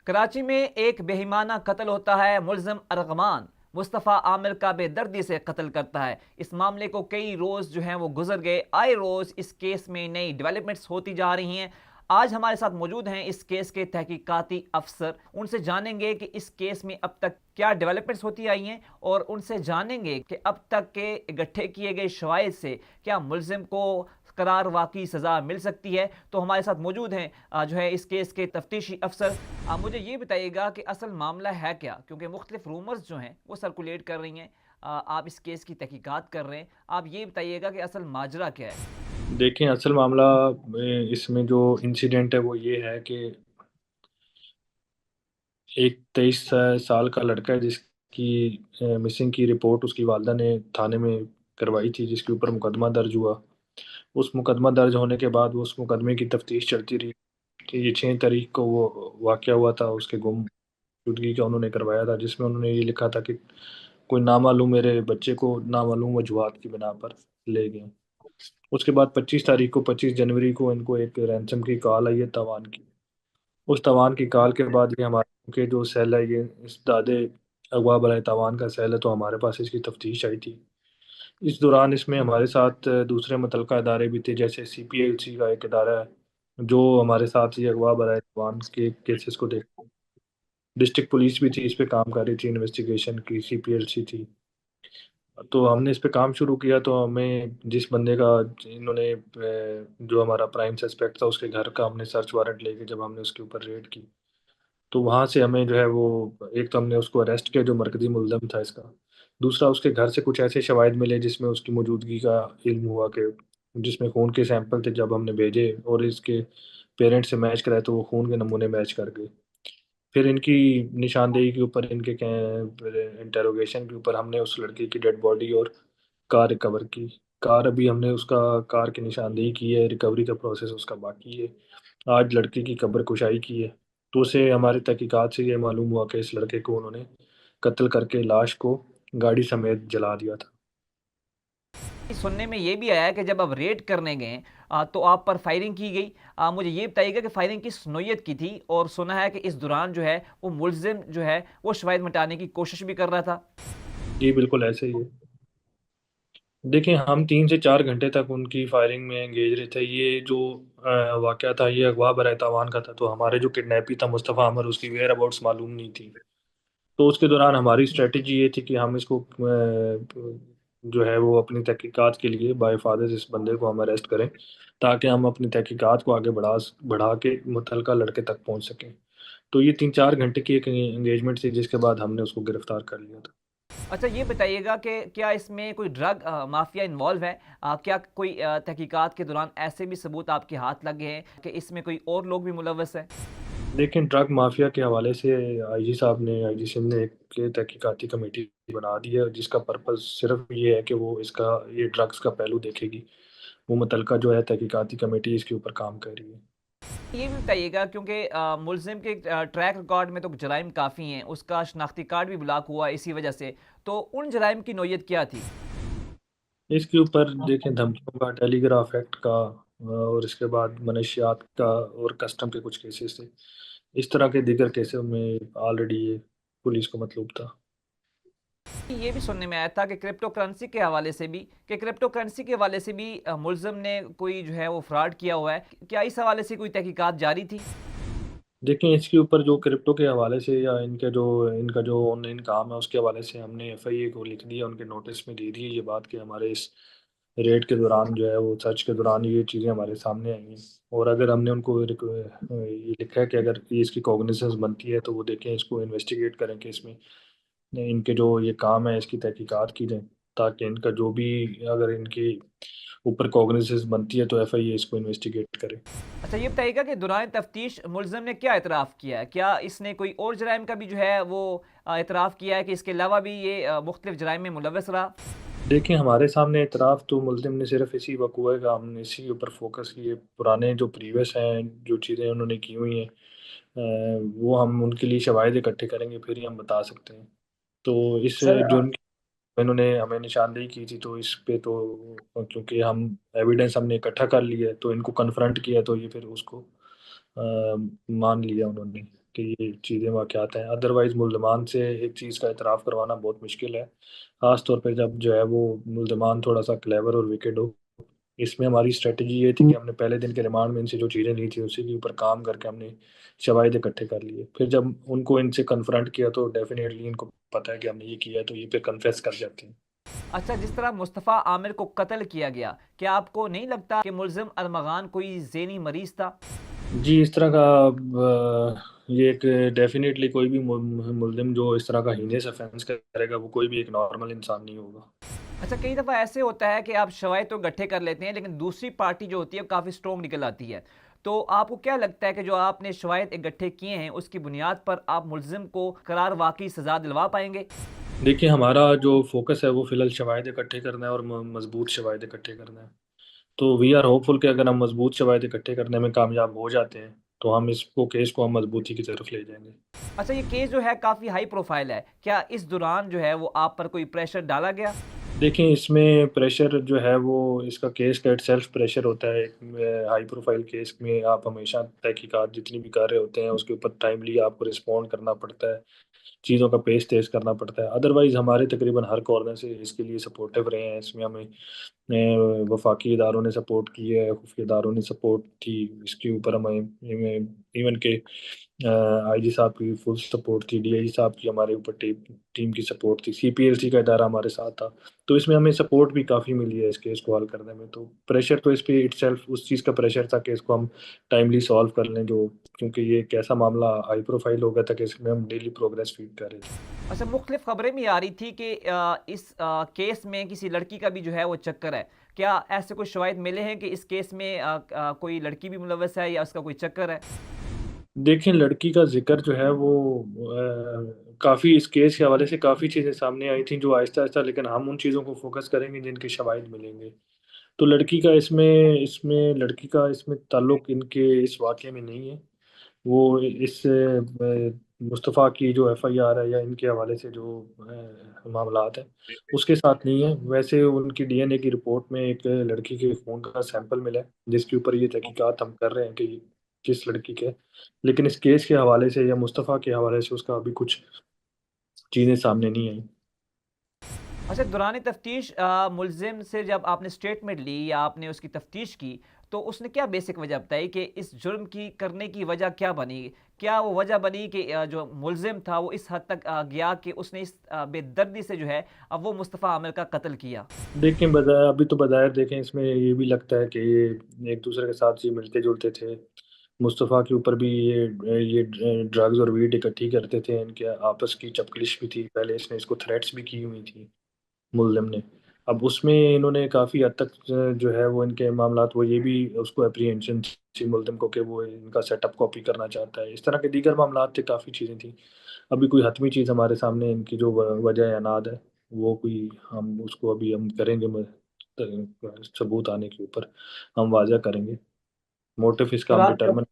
कराची में एक बेईमाना कत्ल होता है। मुल्जिम अरगमान मुस्तफ़ा आमिर का बेदर्दी से कत्ल करता है। इस मामले को कई रोज़ जो हैं वो गुजर गए। आए रोज़ इस केस में नई डेवलपमेंट्स होती जा रही हैं। आज हमारे साथ मौजूद हैं इस केस के तहकीकाती अफसर। उनसे जानेंगे कि इस केस में अब तक क्या डेवलपमेंट्स होती आई हैं, और उनसे जानेंगे कि अब तक के इकट्ठे किए गए शवाहिद से क्या मुल्जिम को करार वाकई सज़ा मिल सकती है। तो हमारे साथ मौजूद हैं जो है इस केस के तफ्तीशी अफसर। आप मुझे ये बताइएगा कि असल मामला है क्या, क्योंकि मुख्तलिफ रूमर्स जो हैं वो सर्कुलेट कर रही हैं। आप इस केस की तहकीकात कर रहे हैं, आप ये बताइएगा कि असल माजरा क्या है। देखें, असल मामला इसमें जो इंसिडेंट है वो ये है कि एक 23 साल का लड़का है जिसकी मिसिंग की रिपोर्ट उसकी वालदा ने थाने में करवाई थी, जिसके ऊपर मुकदमा दर्ज हुआ। उस मुकदमा दर्ज होने के बाद वो उस मुकदमे की तफ्तीश चलती रही कि ये 6 तारीख को वो वाक़या हुआ था, उसके गुमशुदगी का उन्होंने करवाया था, जिसमें उन्होंने ये लिखा था कि कोई नामालूम मेरे बच्चे को नामालूम वजूहात की बिना पर ले गए। उसके बाद 25 तारीख को 25 जनवरी को इनको एक रैंसम की कॉल आई है तवान की। उस तवान की कॉल के बाद ये हमारे के जो सेल है, ये इस दादे अगवा बरए तवान का सेल है, तो हमारे पास इसकी तफ्तीश आई थी। इस दौरान इसमें हमारे साथ दूसरे मुतलका इदारे भी थे, जैसे CPLC का एक इदारा है जो हमारे साथ ये अगवा बरए तवान के केसेस को देख। डिस्ट्रिक्ट पुलिस भी थी, इस पे काम कर रही थी, इन्वेस्टिगेशन की CPLC थी। तो हमने इस पे काम शुरू किया, तो हमें जिस बंदे का इन्होंने जो हमारा प्राइम सस्पेक्ट था उसके घर का हमने सर्च वारंट लेके जब हमने उसके ऊपर रेड की, तो वहाँ से हमें जो है वो एक तो हमने उसको अरेस्ट किया जो मरकजी मुल्ज़िम था इसका। दूसरा, उसके घर से कुछ ऐसे शवाहिद मिले जिसमें उसकी मौजूदगी का इल्म हुआ कि जिसमें खून के सैंपल थे, जब हमने भेजे और इसके पेरेंट्स से मैच कराए तो वो खून के नमूने मैच कर गए। फिर इनकी निशानदेही के ऊपर, इनके इंटेरोगेशन के ऊपर हमने उस लड़की की डेड बॉडी और कार रिकवर की। कार अभी हमने उसका कार की निशानदेही की है, रिकवरी का प्रोसेस उसका बाकी है। आज लड़के की कब्र कुशाई की है, तो उसे हमारी तहकीकात से ये मालूम हुआ कि इस लड़के को उन्होंने कत्ल करके लाश को गाड़ी समेत जला दिया था। सुनने में ये भी आया है कि जब आप रेड करने गए तो आप पर फायरिंग की गई। मुझे ये बताइएगा कि फायरिंग किस नौयत की थी, और सुना है कि इस दौरान जो है वो मुल्जिम जो है वो शवाहिद मिटाने की कोशिश भी कर रहा था। जी बिल्कुल ऐसे ही है। देखिए, हम 3 से 4 घंटे तक उनकी फायरिंग में एंगेज रहे थे। ये जो वाकया था ये अगवा बरए तावान का था, तो हमारे जो किडनैपी था मुस्तफ़ा अमर, उसकी वेयर अबाउट्स मालूम नहीं थी। तो उसके दौरान हमारी स्ट्रेटजी ये थी कि हम इसको जो है वो अपनी तहकीकात के लिए बाय फादर्स इस बंदे को हम अरेस्ट करें, ताकि हम अपनी तहकीकात को आगे बढ़ा के मुतलका लड़के तक पहुंच सकें। तो ये 3-4 घंटे की एक एंगेजमेंट थी, जिसके बाद हमने उसको गिरफ्तार कर लिया था। अच्छा, ये बताइएगा कि क्या इसमें कोई ड्रग माफिया इन्वॉल्व है। क्या कोई तहकीकात के दौरान ऐसे भी सबूत आपके हाथ लगे हैं कि इसमें कोई और लोग भी मुलव्वस हैं। लेकिन ड्रग माफिया के हवाले से IG सिंह ने एक तहकीकाती कमेटी बना दी है, जिसका पर्पस सिर्फ ये है कि वो इसका ये ड्रग्स का पहलू देखेगी। वो मुतलका जो है तहकीकाती कमेटी इसके ऊपर काम कर रही है। ये भी बताइएगा, क्योंकि मुलजिम के ट्रैक रिकॉर्ड में तो जराइम काफ़ी हैं, उसका शनाख्ती कार्ड भी ब्लॉक हुआ है इसी वजह से। तो उन जराइम की नौयत क्या थी। इसके ऊपर देखें, धमकियों का, टेलीग्राफ एक्ट का, और इसके बाद मनशियात का और कस्टम के कुछ केसेस थे। इस तरह के दीगर केसेस में ऑलरेडी ये पुलिस को मतलूब था। ये भी सुनने में आया था कि क्रिप्टो करेंसी के हवाले से भी मुलजिम ने कोई जो है वो फ्रॉड किया हुआ है। क्या इस हवाले से कोई तहकीकात जारी थी। देखें, इसके ऊपर जो क्रिप्टो के हवाले से या इनका जो ऑनलाइन काम है उसके हवाले से हमने FIA को लिख दिया, उनके नोटिस में दे दी है ये बात कि हमारे इस रेड के दौरान जो है वो सर्च के दौरान ये चीज़ें हमारे सामने आई हैं। और अगर हमने उनको ये लिखा है कि अगर ये इसकी कॉग्निजेंस बनती है तो वो देखें, इसको इन्वेस्टिगेट करें कि इसमें इनके जो ये काम है इसकी तहकीकात की जाए, ताकि इनका जो भी, अगर इनके ऊपर कॉग्निजेंस बनती है तो FIA इसको इन्वेस्टिगेट करे। अच्छा, ये बताइएगा कि दौरान तफ्तीश मुलजिम ने क्या एतराफ़ किया है। क्या इसने कोई और जराइम का भी जो है वो एतराफ़ किया है कि इसके अलावा भी ये मुख्तलिफ जराइम में मुलव्वस रहा। देखिए, हमारे सामने इतराफ़ तो मुल्ज़िम ने सिर्फ इसी वक़ूए का, हमने इसी के ऊपर फोकस किए। पुराने जो प्रीवियस हैं, जो चीज़ें उन्होंने की हुई हैं, वो हम उनके लिए शवाहिद इकट्ठे करेंगे फिर ही हम बता सकते हैं। तो इस सर जुर्म की इन्होंने हमें निशानदेही की थी, तो इस पे तो क्योंकि हम एविडेंस हमने इकट्ठा कर लिया है, तो इनको कन्फ्रंट किया, तो ये फिर उसको मान लिया उन्होंने। कि ये चीज़ें वाक़यात हैं। अदरवाइज़ मुल्ज़मान से एक चीज़ का इतराफ़ करवाना बहुत मुश्किल है, ख़ास तौर पे जब जो है वो मुल्ज़मान थोड़ा-सा क्लेवर और विकेड हो। इसमें हमारी स्ट्रैटेजी ये थी कि हमने पहले दिन के रिमांड में इनसे जो चीज़ें ली थी, उसी के ऊपर काम करके हमने शवाहिद इकट्ठे कर लिए। फिर जब उनको इनसे कन्फ्रंट किया तो डेफ़िनेटली इनको पता है कि हमने ये किया है, तो ये फिर कन्फेस कर जाते हैं। अच्छा, जिस तरह मुस्तफ़ा आमिर को कत्ल किया गया, क्या आपको नहीं लगता कि मुल्ज़िम अरमगान कोई ज़हनी मरीज़ था? जी, इस तरह का ये एक डेफ़िनेटली कोई भी मुल्ज़िम जो इस तरह का हीनियस ऑफ़ेंस करेगा, वो कोई भी एक नॉर्मल इंसान नहीं होगा। अच्छा, कई दफ़ा ऐसे होता है कि आप शवायद तो इकट्ठे कर लेते हैं, लेकिन दूसरी पार्टी जो होती है, वो काफ़ी स्ट्रॉन्ग निकल आती है। तो आपको क्या लगता है कि जो आपने शवायद इकट्ठे किए हैं, उसकी बुनियाद पर आप मुल्ज़िम को करार वाक़ई सज़ा दिलवा पाएँगे? देखिए, हमारा जो फ़ोकस है वो फ़िलहाल शवाहिद इकट्ठे करना है और मज़बूत शवाहिद इकट्ठे करना है। तो वी आर होपफुल कि अगर हम मज़बूत शवाहिद इकट्ठे करने में कामयाब हो जाते हैं, तो हम इसको केस को हम मज़बूती की तरफ ले जाएँगे। अच्छा, ये केस जो है काफ़ी हाई प्रोफ़ाइल है। क्या इस दौरान जो है वो आप पर कोई प्रेशर डाला गया? देखिए, इसमें प्रेशर जो है वो इसका केस का इटसेल्फ प्रेशर होता है। एक हाई प्रोफ़ाइल केस में आप हमेशा तहकीकात जितनी भी कर रहे होते हैं, उसके ऊपर टाइमली आपको रिस्पॉन्ड करना पड़ता है। चीज़ों का पेस तेज़ करना पड़ता है। अदरवाइज़ हमारे तकरीबन हर कॉर्नर से इसके लिए सपोर्टिव रहे हैं। इसमें हमें वफ़ाकी इदारों ने सपोर्ट की है, खुफ़िया इदारों ने सपोर्ट की। इसके ऊपर हमें इवें इवन के आईजी साहब की फुल सपोर्ट थी, डीआईजी साहब की हमारे ऊपर टीम की सपोर्ट थी, सीपीएलसी का इदारा हमारे साथ था। तो इसमें हमें सपोर्ट भी काफ़ी मिली है इस केस को हल करने में। तो प्रेशर तो इस पे इटसेल्फ उस चीज़ का प्रेशर था कि इसको हम टाइमली सॉल्व कर लें, जो क्योंकि ये एक ऐसा मामला हाई प्रोफ़ाइल हो गया था कि इसमें हम डेली प्रोग्रेस फ़ीड कर रहे थे। अच्छा, मुख्तलिफ खबरें भी आ रही थी कि इस केस में किसी लड़की का भी जो है वो चक्कर है। क्या ऐसे कोई शवाहिद मिले हैं कि इस केस में कोई लड़की भी मुलव्वस है या उसका कोई चक्कर है? देखिए, लड़की का ज़िक्र जो है वो काफ़ी इस केस के हवाले से काफ़ी चीज़ें सामने आई थी जो आहिस्ता-आहिस्ता, लेकिन हम उन चीज़ों को फ़ोकस करेंगे जिनके शवाहिद मिलेंगे। तो लड़की का इसमें इसमें लड़की का इसमें ताल्लुक इनके इस वाक़ये में नहीं है। वो इस मुस्तफ़ा की जो एफ़आईआर है या इनके हवाले से जो मामलात हैं, उसके साथ नहीं है। वैसे उनकी डीएनए की रिपोर्ट में एक लड़की के खून का सैंपल मिला है, जिसके ऊपर ये तहकीकात हम कर रहे हैं कि ये किस लड़की के है। लेकिन इस केस के हवाले से या मुस्तफ़ा के हवाले से उसका अभी कुछ चीज़ें सामने नहीं आई। अच्छा, दौरान तफ्तीश मुलजिम से जब आपने स्टेटमेंट ली या आपने उसकी तफ्तीश की, तो उसने क्या बेसिक वजह बताई कि इस जुर्म की करने की वजह क्या बनी? क्या वो वजह बनी कि जो मुलजिम था वो इस हद तक गया कि उसने इस बेदर्दी से जो है अब वो मुस्तफ़ा आमिर का कत्ल किया? देखें, अभी तो बज़ाहिर देखें इसमें ये भी लगता है कि ये एक-दूसरे के साथ ये मिलते-जुलते थे। मुस्तफ़ा के ऊपर भी ये ड्रग्स और वीड इकट्ठी करते थे, इनके आपस की चपकलिश भी थी। पहले इसने इसको थ्रेट्स भी की हुई थी मुल्ज़िम ने। अब उसमें इन्होंने काफ़ी हद तक जो है वो इनके मामलात वो ये भी उसको एप्रीहेंशन थी मुल्ज़िम को कि वो इनका सेटअप कॉपी करना चाहता है। इस तरह के दीगर मामलात थे, काफ़ी चीज़ें थी। अभी कोई हतमी चीज़ हमारे सामने इनकी जो वजह अनाद है, वो कोई हम उसको अभी हम करेंगे सबूत आने के ऊपर हम वाज़ह करेंगे। मोटिव इसका और हम आप डिटरमिन।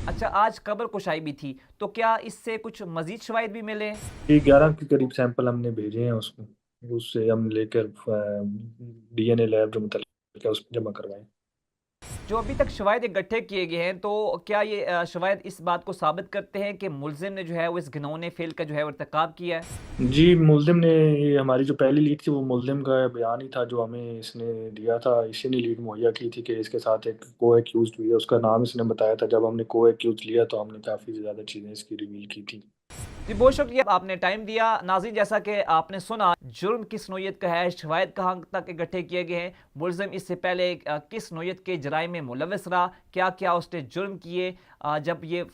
अच्छा, आज कब्र कुशाई भी थी, तो क्या इससे कुछ मज़ीद शवाहिद भी मिले? ये 11 के करीब सैंपल हमने भेजे हैं उसको, उससे हम लेकर डीएनए लैब जो मुतल्लिक़ है उसमें जमा करवाएँ। जो अभी तक शवाहिद इकट्ठे किए गए हैं, तो क्या ये शवाहिद इस बात को साबित करते हैं कि मुलज़िम ने जो है वो इस घिनौने फ़ेल का जो है वो इर्तिकाब किया है? जी, मुल्ज़िम ने ये हमारी जो पहली लीड थी वो मुल्ज़िम का बयान ही था जो हमें इसने दिया था। इसी ने लीड मुहैया की थी कि इसके साथ एक को-एक्यूज़्ड भी है, उसका नाम इसने बताया था। जब हमने को-एक्यूज़्ड लिया तो हमने काफ़ी ज़्यादा चीज़ें इसकी रिवील की थी। जी, बहुत शुक्रिया आपने टाइम दिया। नाज़रीन, जैसा कि आपने सुना जुर्म किस नौइयत का है, शवाहिद कहाँ तक इकट्ठे किए गए हैं, मुलज़िम इससे पहले किस नौइयत के जराइम में मुलव्वस रहा, क्या-क्या उसने जुर्म किए, जब ये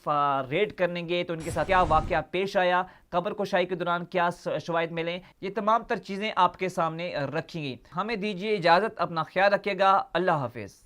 रेड करने गए तो उनके साथ क्या वाक़या पेश आया, कब्र कुशाई के दौरान क्या शवाहिद मिले, ये तमाम तर चीज़ें आपके सामने रखी गई। हमें दीजिए इजाज़त, अपना ख्याल रखिएगा। अल्लाह हाफ़िज़।